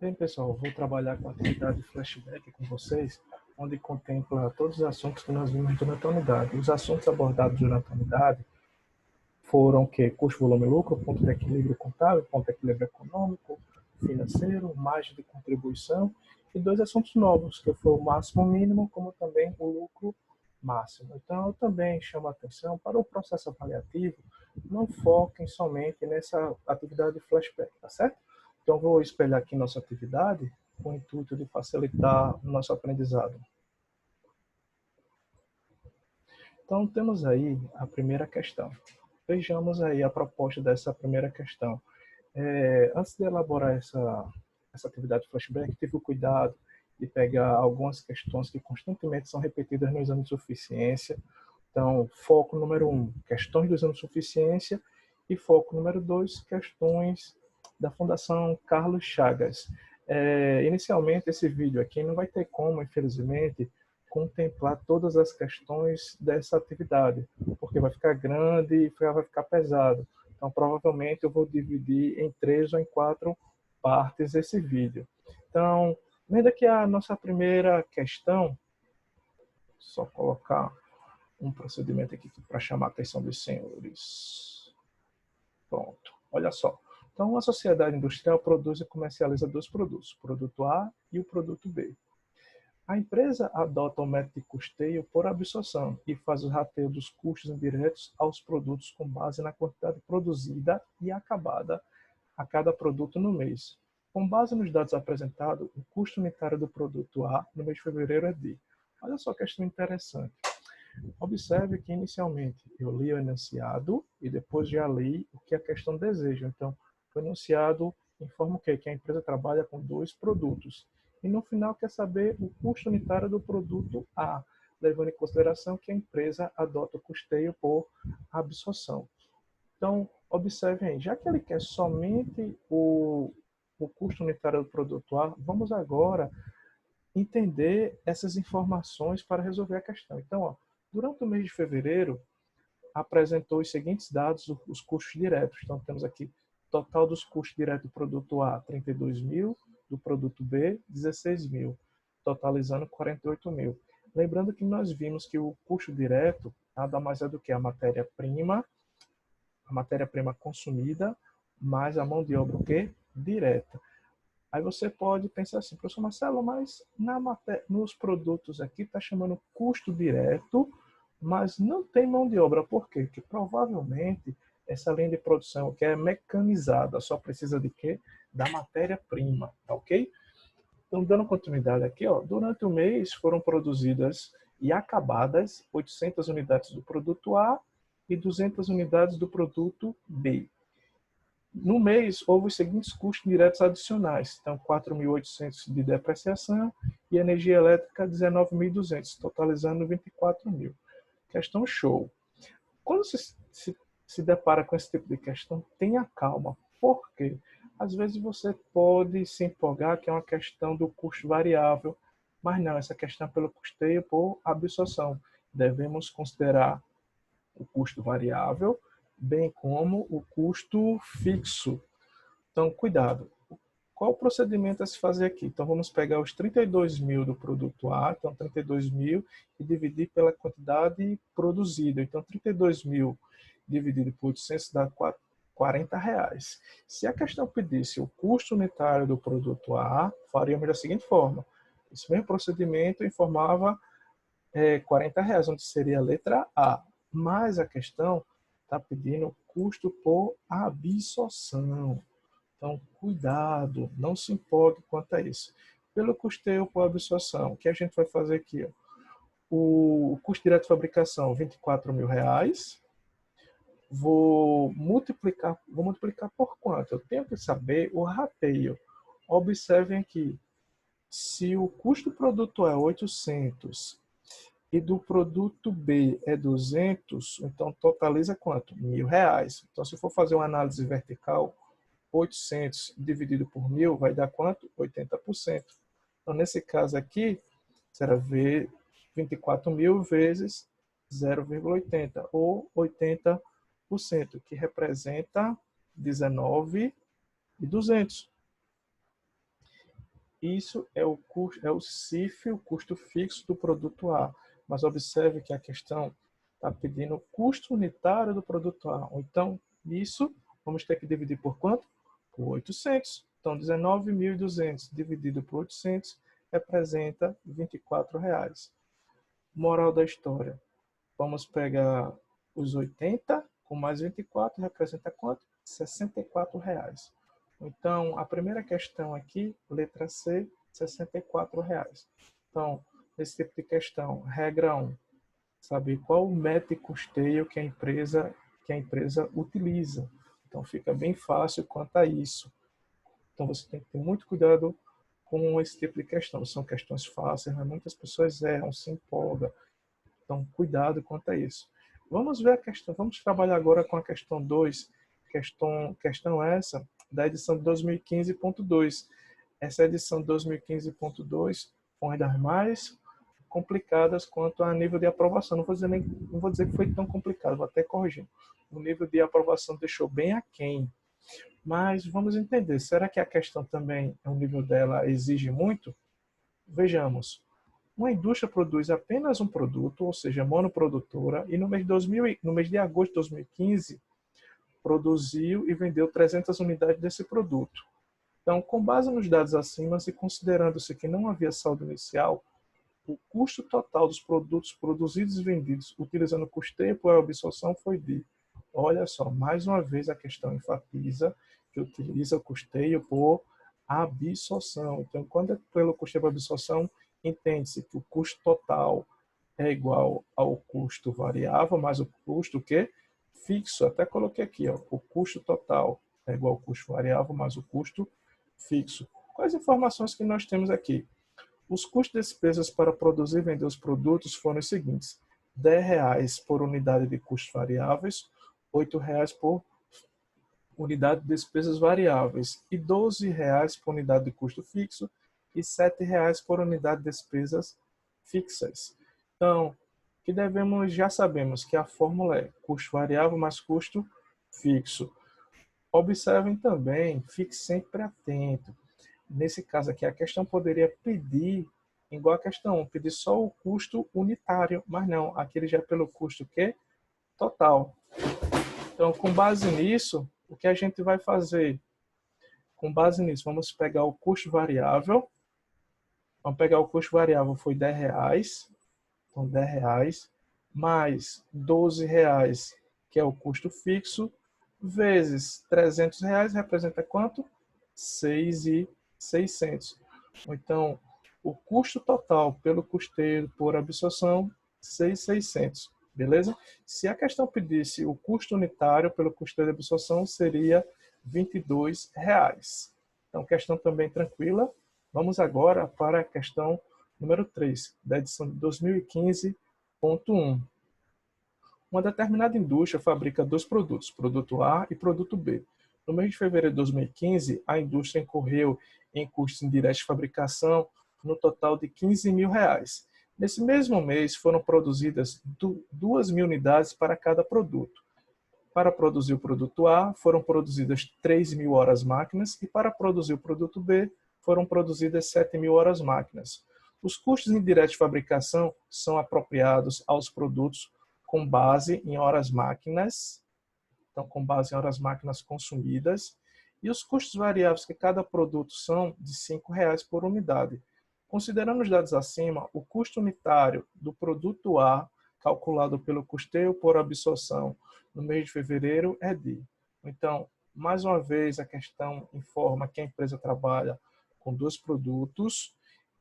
Bem, pessoal, vou trabalhar com a atividade flashback com vocês, onde contempla todos os assuntos que nós vimos durante a unidade. Os assuntos abordados durante a unidade foram que custo, volume e lucro, ponto de equilíbrio contábil, ponto de equilíbrio econômico, financeiro, margem de contribuição e dois assuntos novos, que foi o máximo mínimo, como também o lucro máximo. Então, eu também chamo a atenção para o processo avaliativo, não foquem somente nessa atividade de flashback, tá certo? Então, vou espelhar aqui nossa atividade com o intuito de facilitar o nosso aprendizado. Então, temos aí a primeira questão. Vejamos aí a proposta dessa primeira questão. Antes de elaborar essa atividade flashback, tive o cuidado de pegar algumas questões que constantemente são repetidas no exame de suficiência. Então, foco número 1, questões do exame de suficiência, e foco número 2, questões da Fundação Carlos Chagas. Inicialmente, esse vídeo aqui não vai ter como, infelizmente, contemplar todas as questões dessa atividade, porque vai ficar grande e vai ficar pesado. Então, provavelmente, eu vou dividir em 3 ou em 4 partes esse vídeo. Então, vendo aqui a nossa primeira questão, só colocar um procedimento aqui para chamar a atenção dos senhores. Pronto, olha só. Então, a sociedade industrial produz e comercializa dois produtos, o produto A e o produto B. A empresa adota o método de custeio por absorção e faz o rateio dos custos indiretos aos produtos com base na quantidade produzida e acabada a cada produto no mês. Com base nos dados apresentados, o custo unitário do produto A no mês de fevereiro é de... Olha só que questão interessante. Observe que, inicialmente, eu li o enunciado e depois já li o que a questão deseja. Então, o enunciado informa o quê? Que a empresa trabalha com dois produtos. E, no final, quer saber o custo unitário do produto A, levando em consideração que a empresa adota o custeio por absorção. Então, observe aí, já que ele quer somente o custo unitário do produto A, vamos agora entender essas informações para resolver a questão. Então, ó, durante o mês de fevereiro, apresentou os seguintes dados, os custos diretos. Então, temos aqui total dos custos diretos do produto A, 32 mil, do produto B, 16 mil, totalizando 48 mil. Lembrando que nós vimos que o custo direto nada mais é do que a matéria-prima consumida, mais a mão de obra o quê? Direta. Aí você pode pensar assim, professor Marcelo, mas nos produtos aqui está chamando custo direto, mas não tem mão de obra. Por quê? Porque provavelmente essa linha de produção que é mecanizada só precisa de quê? Da matéria-prima, tá ok? Então, dando continuidade aqui, ó, durante o mês foram produzidas e acabadas 800 unidades do produto A e 200 unidades do produto B. No mês, houve os seguintes custos diretos adicionais. Então, 4.800 de depreciação e energia elétrica 19.200, totalizando 24 mil. Questão show. Quando se depara com esse tipo de questão, tenha calma. Por quê? Às vezes você pode se empolgar que é uma questão do custo variável, mas não, essa questão é pelo custeio por absorção. Devemos considerar o custo variável, bem como o custo fixo. Então, cuidado. Qual o procedimento a se fazer aqui? Então, vamos pegar os 32 mil do produto A, então 32 mil, e dividir pela quantidade produzida. Então, 32 mil dividido por 800 dá R$40. Se a questão pedisse o custo unitário do produto A, faríamos da seguinte forma. Esse mesmo procedimento informava R$40, onde seria a letra A. Mas a questão está pedindo custo por absorção. Então, cuidado, não se empolgue quanto a isso. Pelo custeio por absorção, o que a gente vai fazer aqui? Ó? O custo direto de fabricação, R$24 mil. Vou multiplicar por quanto? Eu tenho que saber o rateio. Observem aqui, se o custo do produto é 800 e do produto B é 200, então totaliza quanto? R$1.000. Então, se for fazer uma análise vertical, 800 dividido por 1.000 vai dar quanto? 80%. Então, nesse caso aqui, será 24 mil vezes 0,80, ou 80%, que representa 19.200. Isso é o custo, é o CIF, o custo fixo do produto A. Mas observe que a questão está pedindo o custo unitário do produto A. Então, isso vamos ter que dividir por quanto? Por 800. Então, 19.200 dividido por 800 representa R$ 24. Moral da história. Vamos pegar os 80 com mais 24, representa quanto? R$ 64. Então, a primeira questão aqui, letra C, R$ 64. Então, nesse tipo de questão, regra 1, saber qual o método de custeio que a empresa utiliza. Então, fica bem fácil quanto a isso. Então, você tem que ter muito cuidado com esse tipo de questão. São questões fáceis, mas muitas pessoas erram, se empolgam. Então, cuidado quanto a isso. Vamos ver a questão, vamos trabalhar agora com a questão 2, questão essa da edição de 2015.2. Essa edição de 2015.2 foi uma das mais complicadas quanto a nível de aprovação. Não vou dizer que foi tão complicado, vou até corrigir. O nível de aprovação deixou bem aquém. Mas vamos entender, será que a questão também, o nível dela exige muito? Vejamos. Uma indústria produz apenas um produto, ou seja, monoprodutora, e no mês de agosto de 2015, produziu e vendeu 300 unidades desse produto. Então, com base nos dados acima e considerando-se que não havia saldo inicial, o custo total dos produtos produzidos e vendidos utilizando custeio por absorção foi de, olha só, mais uma vez a questão enfatiza que utiliza o custeio por absorção. Então, quando é pelo custeio por absorção, entende-se que o custo total é igual ao custo variável, mais o custo que fixo. Até coloquei aqui, ó, o custo total é igual ao custo variável mais o custo fixo. Quais informações que nós temos aqui? Os custos de despesas para produzir e vender os produtos foram os seguintes: R$ 10 por unidade de custos variáveis, R$ 8 por unidade de despesas variáveis e R$ 12 por unidade de custo fixo e R$ 7 por unidade de despesas fixas. Então, que já sabemos que a fórmula é custo variável mais custo fixo. Observem também, fique sempre atento. Nesse caso aqui, a questão poderia pedir, igual a questão 1, pedir só o custo unitário, mas não, aqui ele já é pelo custo que total. Então, com base nisso, o que a gente vai fazer? Com base nisso, vamos pegar o custo variável. Vamos pegar o custo variável, foi R$ 10. Então, R$ 10 mais R$ 12, que é o custo fixo, vezes R$ 300, representa quanto? 6.600. Então, o custo total pelo custeio por absorção, 6.600. Beleza? Se a questão pedisse o custo unitário pelo custeio de absorção, seria R$ 22. Então, questão também tranquila. Vamos agora para a questão número 3, da edição de 2015.1. Uma determinada indústria fabrica dois produtos, produto A e produto B. No mês de fevereiro de 2015, a indústria incorreu em custos indiretos de fabricação no total de R$ 15.000. Nesse mesmo mês, foram produzidas 2.000 unidades para cada produto. Para produzir o produto A, foram produzidas 3.000 horas máquinas e para produzir o produto B, foram produzidas 7.000 horas máquinas. Os custos indiretos de fabricação são apropriados aos produtos com base em horas máquinas, então com base em horas máquinas consumidas, e os custos variáveis que cada produto são de R$ 5 por unidade. Considerando os dados acima, o custo unitário do produto A, calculado pelo custeio por absorção no mês de fevereiro, é de. Então, mais uma vez, a questão informa que a empresa trabalha com dois produtos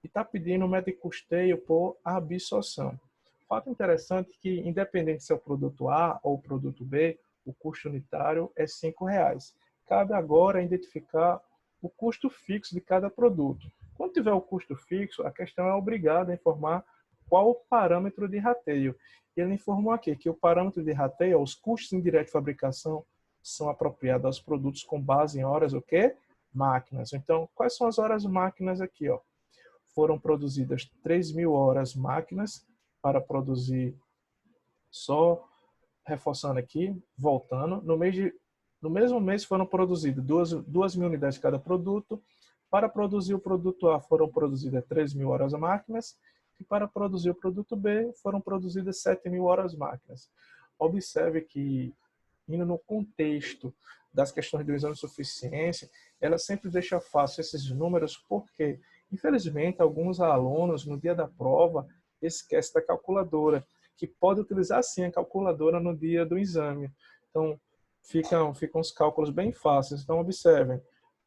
e está pedindo o método de custeio por absorção. Fato interessante que, independente se é o produto A ou o produto B, o custo unitário é R$ 5. Cabe agora identificar o custo fixo de cada produto. Quando tiver o custo fixo, a questão é obrigada a informar qual o parâmetro de rateio. Ele informou aqui que o parâmetro de rateio, os custos indiretos de fabricação, são apropriados aos produtos com base em horas o quê? Máquinas. Então, quais são as horas máquinas aqui? Ó? Foram produzidas 3.000 horas máquinas para produzir, só reforçando aqui, voltando, no mesmo mês foram produzidas 2.000 unidades de cada produto, Para produzir o produto A foram produzidas 3.000 horas máquinas e para produzir o produto B foram produzidas 7.000 horas máquinas. Observe que, indo no contexto das questões do exame de suficiência, ela sempre deixa fácil esses números porque, infelizmente, alguns alunos, no dia da prova, esquecem da calculadora, que pode utilizar sim a calculadora no dia do exame. Então, ficam os cálculos bem fáceis. Então, observem.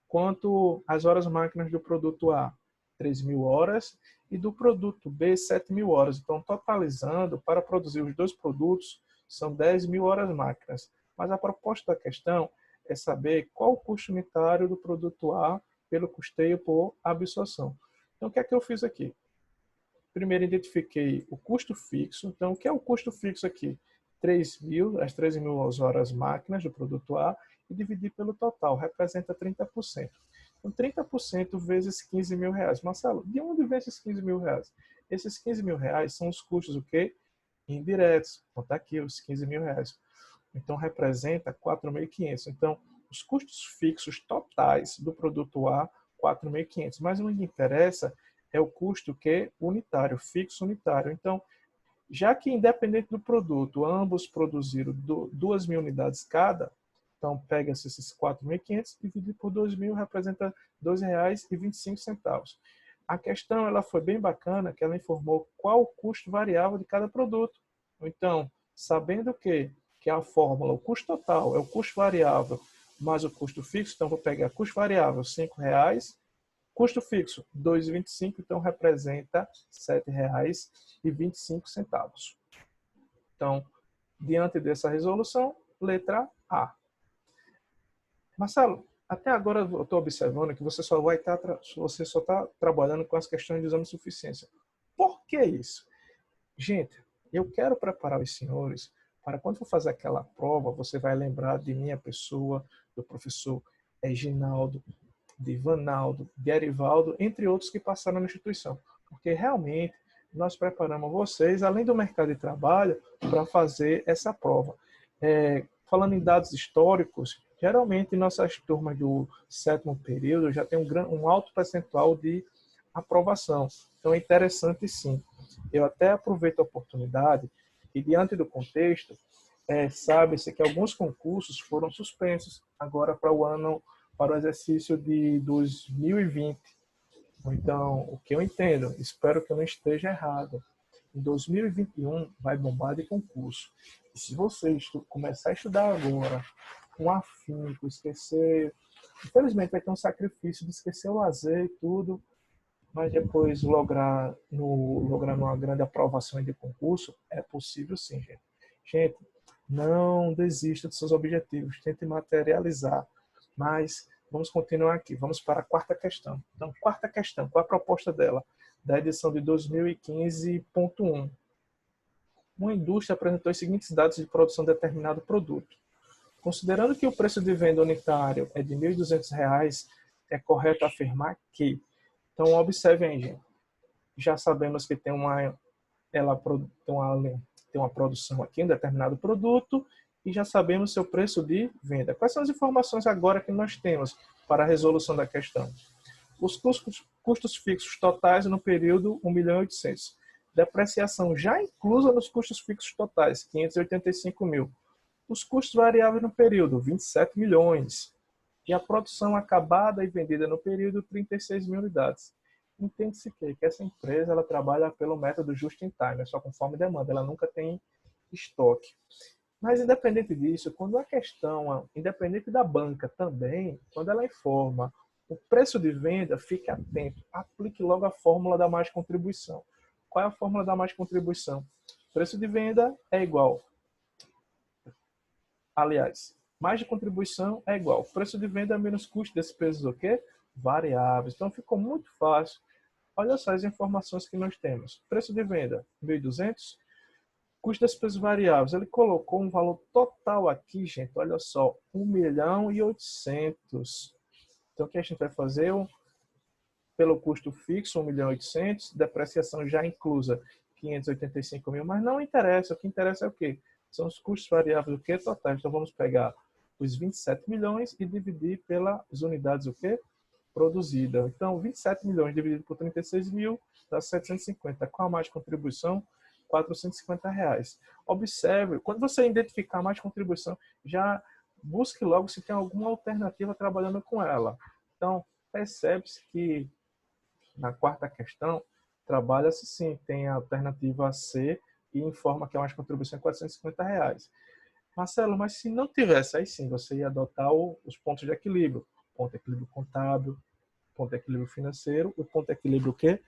Quanto às horas máquinas do produto A, 3.000 horas, e do produto B, 7.000 horas. Então, totalizando, para produzir os dois produtos, são 10.000 horas máquinas. Mas a proposta da questão é saber qual o custo unitário do produto A pelo custeio por absorção. Então, o que é que eu fiz aqui? Primeiro, identifiquei o custo fixo. Então, o que é o custo fixo aqui? 3.000, as 13.000 horas máquinas do produto A, e dividir pelo total, representa 30%. Então, 30% vezes 15 mil reais. Marcelo, de onde vem esses 15 mil reais? Esses 15 mil reais são os custos o quê? Indiretos. Então, está aqui os 15 mil reais. Então, representa 4.500. Então, os custos fixos totais do produto A, 4.500. Mas o que interessa é o custo que unitário, fixo unitário. Então, já que independente do produto, ambos produziram 2.000 unidades cada, então pega-se esses 4.500 e divide por 2.000, representa R$ 2,25. A questão ela foi bem bacana, que ela informou qual o custo variável de cada produto. Então, sabendo que a fórmula, o custo total é o custo variável mais o custo fixo, então vou pegar custo variável R$ 5,00, custo fixo, R$ 2,25, então representa R$ 7,25. Então, diante dessa resolução, letra A. Marcelo, até agora eu estou observando que você só está trabalhando com as questões de exame de suficiência. Por que isso? Gente, eu quero preparar os senhores para quando for fazer aquela prova, você vai lembrar de minha pessoa, do professor Reginaldo, de Ivanaldo, de Arivaldo, entre outros que passaram na instituição. Porque realmente nós preparamos vocês, além do mercado de trabalho, para fazer essa prova. Falando em dados históricos, geralmente nossas turmas do 7º período já tem um alto percentual de aprovação. Então é interessante sim. Eu até aproveito a oportunidade e, diante do contexto, sabe-se que alguns concursos foram suspensos agora para o exercício de 2020. Então, o que eu entendo, espero que eu não esteja errado, em 2021 vai bombar de concurso. E se você começar a estudar agora, com afinco, esquecer... Infelizmente vai ter um sacrifício de esquecer o lazer e tudo, mas depois lograr uma grande aprovação de concurso, é possível sim, gente. Gente, não desista dos seus objetivos, tente materializar. Mas vamos continuar aqui, vamos para a quarta questão. Então, quarta questão, qual a proposta dela? Da edição de 2015.1. Uma indústria apresentou os seguintes dados de produção de determinado produto. Considerando que o preço de venda unitário é de R$ 1.200, é correto afirmar que... Então, observe aí, gente. Já sabemos que tem uma produção aqui em determinado produto e já sabemos seu preço de venda. Quais são as informações agora que nós temos para a resolução da questão? Os custos fixos totais no período 1.800.000. Depreciação já inclusa nos custos fixos totais, 585.000. Os custos variáveis no período, 27 milhões. E a produção acabada e vendida no período, 36.000 unidades. Entende-se que essa empresa ela trabalha pelo método just-in-time, é só conforme demanda, ela nunca tem estoque. Mas, independente disso, quando a questão, independente da banca também, quando ela informa o preço de venda, fique atento, aplique logo a fórmula da mais-contribuição. Qual é a fórmula da mais-contribuição? Preço de venda é igual. Aliás, mais de contribuição é igual. Preço de venda menos custo desses preços o quê? Variáveis. Então ficou muito fácil. Olha só as informações que nós temos. Preço de venda, 1.200. Custo das despesas variáveis. Ele colocou um valor total aqui, gente. Olha só, 1.800.000. Então o que a gente vai fazer? Pelo custo fixo, 1.800.000. Depreciação já inclusa, 585.000. Mas não interessa. O que interessa é o quê? São os custos variáveis o quê? Totais. Então vamos pegar os 27 milhões e dividir pelas unidades o quê? produzida. Então, 27 milhões dividido por 36 mil dá 750. Com a mais contribuição, R$ 450. Observe, quando você identificar mais contribuição, já busque logo se tem alguma alternativa trabalhando com ela. Então, percebe-se que na quarta questão, trabalha-se sim, tem a alternativa C e informa que a mais contribuição é R$ 450. Marcelo, mas se não tivesse, aí sim, você ia adotar os pontos de equilíbrio. Ponto de equilíbrio contábil, ponto de equilíbrio financeiro, o ponto de equilíbrio o quê?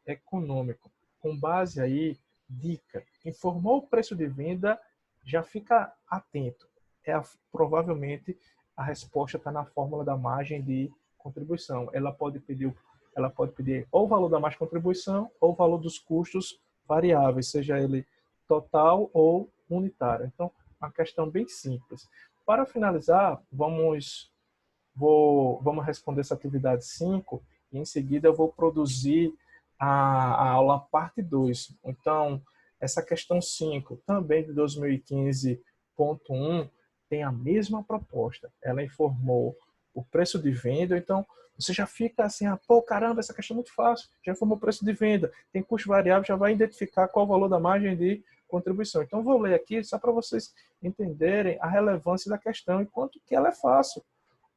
Econômico. Com base aí, dica, informou o preço de venda, já fica atento. Provavelmente a resposta está na fórmula da margem de contribuição. Ela pode pedir ou o valor da mais contribuição ou o valor dos custos variáveis, seja ele total ou unitário. Então, uma questão bem simples. Para finalizar, vamos responder essa atividade 5 e em seguida eu vou produzir a aula parte 2. Então, essa questão 5, também de 2015.1, tem a mesma proposta. Ela informou o preço de venda, então você já fica assim, pô, caramba, essa questão é muito fácil, já informou o preço de venda, tem custo variável, já vai identificar qual o valor da margem de contribuição. Então, vou ler aqui só para vocês entenderem a relevância da questão e quanto que ela é fácil.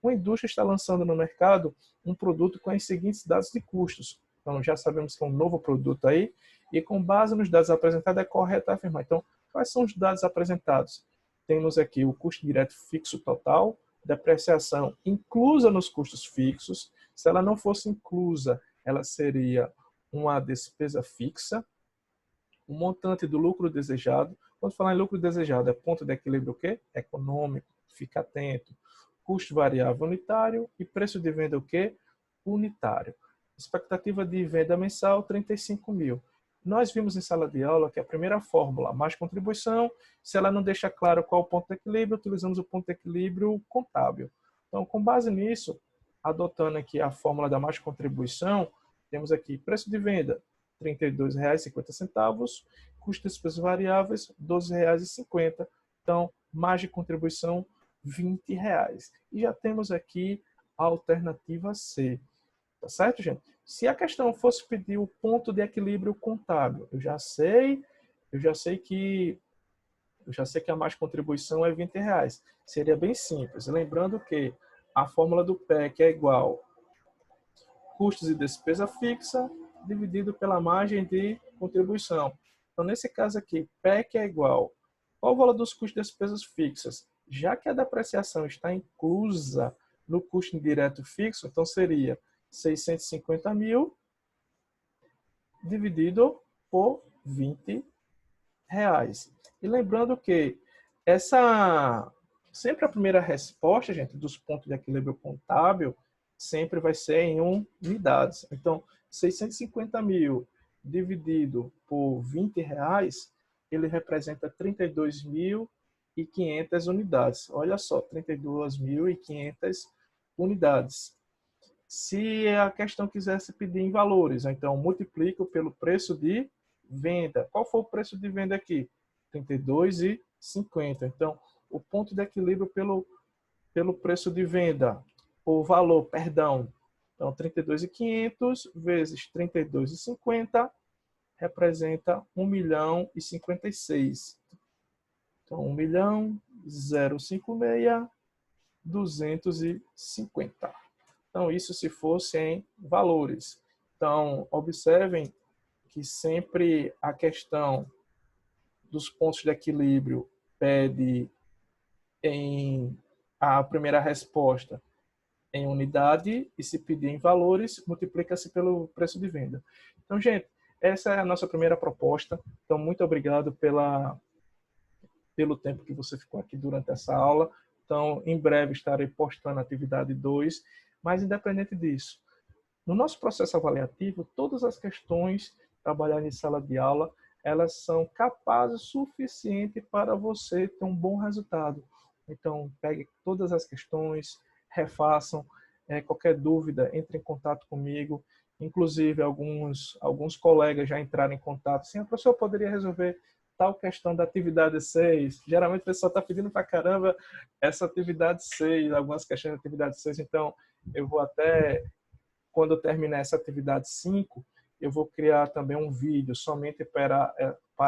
Uma indústria está lançando no mercado um produto com os seguintes dados de custos. Então, já sabemos que é um novo produto aí, e com base nos dados apresentados, é correto afirmar. Então, quais são os dados apresentados? Temos aqui o custo direto fixo total, depreciação inclusa nos custos fixos. Se ela não fosse inclusa, ela seria uma despesa fixa. O montante do lucro desejado. Quando falar em lucro desejado, é ponto de equilíbrio o quê? Econômico. Fica atento. Custo variável unitário e preço de venda o quê? Unitário. Expectativa de venda mensal, 35 mil. Nós vimos em sala de aula que a primeira fórmula, mais contribuição, se ela não deixa claro qual o ponto de equilíbrio, utilizamos o ponto de equilíbrio contábil. Então, com base nisso, adotando aqui a fórmula da mais contribuição, temos aqui preço de venda, R$ 32,50, custo de despesas variáveis, R$ 12,50. Então, margem de contribuição, R$ 20. E já temos aqui a alternativa C. Tá certo, gente? Se a questão fosse pedir o ponto de equilíbrio contábil, eu já sei que a mais contribuição é R$ 20. Seria bem simples. Lembrando que a fórmula do PEC é igual custos e despesa fixa dividido pela margem de contribuição. Então, nesse caso aqui, PEC é igual. Qual o valor dos custos e despesas fixas? Já que a depreciação está inclusa no custo indireto fixo, então seria 650 mil dividido por R$ 20. E lembrando que sempre a primeira resposta, gente, dos pontos de equilíbrio contábil, sempre vai ser em unidades. Então, 650 mil dividido por R$ 20, ele representa 32.500 unidades. Olha só, 32.500 unidades. Se a questão quisesse pedir em valores, então multiplico pelo preço de venda. Qual foi o preço de venda aqui? R$ 32,50. Então, o ponto de equilíbrio pelo preço de venda, o valor, perdão. Então, 32.500 vezes 32,50 representa 1.056. Então, 1.056.250. Então, isso se fosse em valores. Então, observem que sempre a questão dos pontos de equilíbrio pede a primeira resposta em unidade e se pedir em valores, multiplica-se pelo preço de venda. Então, gente, essa é a nossa primeira proposta. Então, muito obrigado pelo tempo que você ficou aqui durante essa aula. Então, em breve estarei postando a atividade 2. Mas, independente disso, no nosso processo avaliativo, todas as questões trabalhadas em sala de aula, elas são capazes o suficiente para você ter um bom resultado. Então, pegue todas as questões, refaçam. Qualquer dúvida, entre em contato comigo. Inclusive, alguns colegas já entraram em contato. Sim, a professora poderia resolver tal questão da atividade 6. Geralmente o pessoal está pedindo para caramba essa atividade 6, algumas questões da atividade 6. Então, eu vou até quando eu terminar essa atividade 5, eu vou criar também um vídeo somente para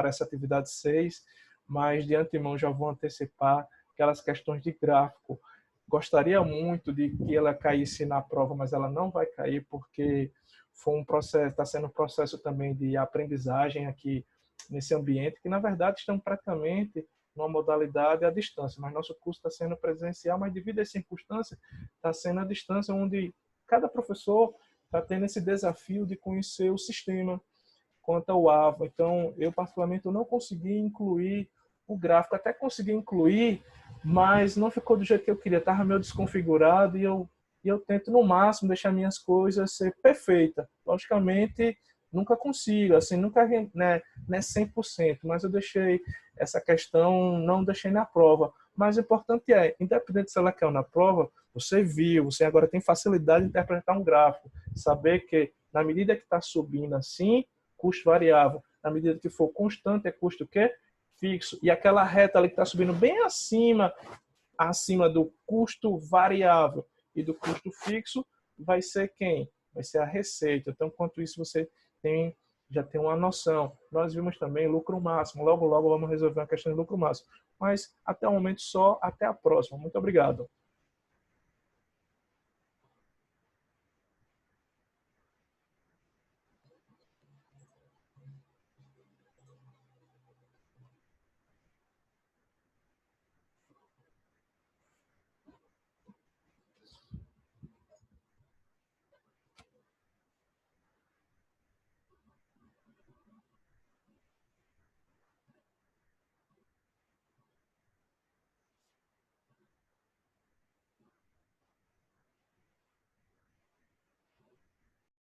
essa atividade 6, mas de antemão já vou antecipar aquelas questões de gráfico. Gostaria muito de que ela caísse na prova, mas ela não vai cair porque foi um processo, está sendo um processo também de aprendizagem aqui nesse ambiente, que na verdade estamos praticamente numa modalidade à distância, mas nosso curso está sendo presencial, mas devido às circunstâncias, está sendo à distância, onde cada professor está tendo esse desafio de conhecer o sistema quanto ao AVA. Então, eu particularmente eu não consegui incluir o gráfico, até consegui incluir, mas não ficou do jeito que eu queria, estava meio desconfigurado e eu tento no máximo deixar minhas coisas ser perfeita. Logicamente, nunca consigo, assim, nunca, né, não é 100%, mas eu deixei essa questão, não deixei na prova. Mas o importante é, independente se ela caiu na prova, você viu, você agora tem facilidade de interpretar um gráfico, saber que na medida que está subindo assim, custo variável, na medida que for constante, é custo o quê? Fixo. E aquela reta ali que está subindo bem acima do custo variável e do custo fixo, vai ser quem? Vai ser a receita. Então, quanto isso você já tem uma noção. Nós vimos também lucro máximo. Logo, logo vamos resolver uma questão de lucro máximo. Mas, até o momento, só. Até a próxima. Muito obrigado.